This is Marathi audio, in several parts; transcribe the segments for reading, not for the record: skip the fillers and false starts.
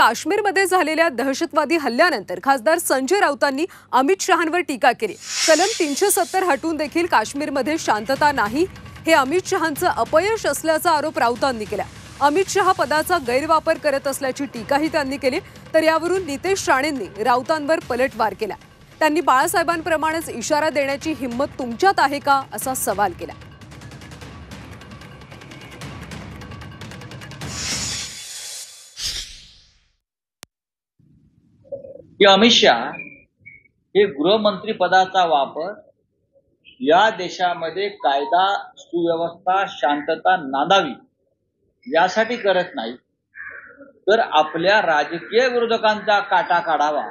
काश्मीरमध्ये झालेल्या दहशतवादी हल्ल्यानंतर खासदार संजय राऊतांनी अमित शहांवर टीका केली। कलम 370 हटून देखील काश्मीरमध्ये शांतता नाही, हे अमित शहांचं अपयश असल्याचा आरोप राऊतांनी केला। अमित शहा पदाचा गैरवापर करत असल्याची टीकाही त्यांनी केली। तर यावरून नितेश राणेंनी राऊतांवर पलटवार केला। त्यांनी बाळासाहेबांप्रमाणेच इशारा देण्याची हिंमत तुमच्यात आहे का असा सवाल केला। अमित शहा हे गृहमंत्री पदाचा वापर या देशामध्ये कायदा सुव्यवस्था शांतता नांदावी यासाठी करत नाही, तर आपल्या राजकीय विरोधकांचा काटा काढावा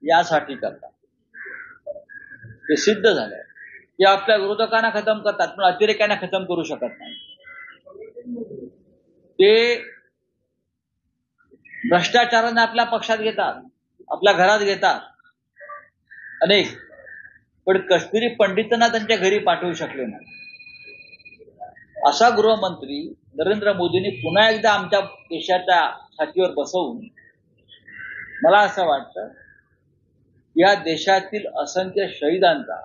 यासाठी करतात। ते सिद्ध झालंय की आपल्या विरोधकांना खतम करतात पण अतिरेक्यांना खतम करू शकत नाही। ते भ्रष्टाचाराने आपल्या पक्षात घेतात, आपल्या घरात घेतात अनेक, पण काश्मीरी पंडितांना त्यांच्या घरी पाठवू शकले नाही। असा गृहमंत्री नरेंद्र मोदींनी पुन्हा एकदा आमच्या देशाच्या छातीवर बसवून मला असं वाटतं या देशातील असंख्य शहीदांचा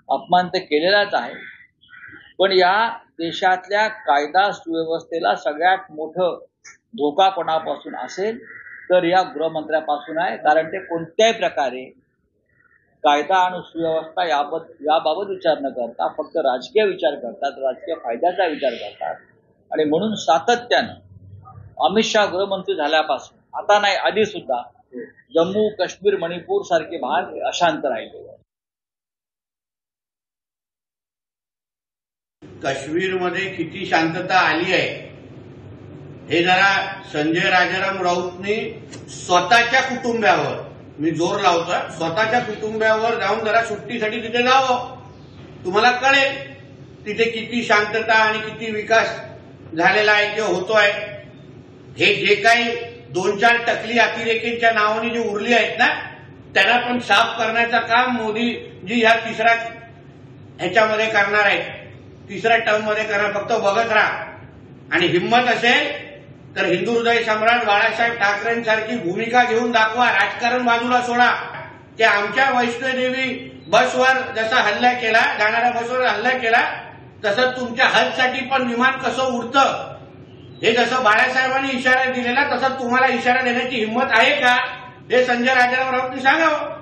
अपमान तर केलेलाच आहे, पण या देशातल्या कायदा सुव्यवस्थेला सगळ्यात मोठं धोका कोणापासून असेल तर या गृहमंत्र्यापासून आहे। कारण ते कोणत्याही प्रकारे कायदा आणि सुव्यवस्था याबाबत विचार न करता फक्त राजकीय विचार करतात, राजकीय फायद्याचा विचार करतात। आणि म्हणून सातत्यानं अमित शहा गृहमंत्री झाल्यापासून आता नाही आधी सुद्धा जम्मू काश्मीर मणिपूर सारखे भाग अशांत राहिले। काश्मीरमध्ये किती शांतता आली आहे हे जरा संजय राजाराम राऊतनी स्वतःच्या कुटुंबावर, मी जोर लावतोय, स्वतःच्या कुटुंबावर जाऊन जरा सुट्टीसाठी तिथे जावं, तुम्हाला कळेल तिथे किती शांतता आणि किती विकास झालेला आहे किंवा होतोय। हे जे काही 2-4 टकली अतिरेकींच्या नावाने जी उरली आहेत ना, त्यांना पण साफ करण्याचं काम मोदीजी ह्या तिसऱ्या ह्याच्यामध्ये करणार आहेत, तिसऱ्या टर्म मध्ये करणार। फक्त बघत राहा आणि हिंमत असेल तर हिंदू हृदय सम्राट बाळासाहेब ठाकरेंसारखी भूमिका घेऊन दाखवा। राजकारण बाजूला सोडा। ते आमच्या वैष्णोदेवी बसवर जसा हल्ला केला, जाणाऱ्या बसवर हल्ला केला, तसं तुमच्या हजसाठी पण विमान कसं उडतं हे जसं बाळासाहेबांनी इशारा दिलेला तसं तुम्हाला इशारा देण्याची हिंमत आहे का हे संजय राजाराम राऊतनी सांगावं।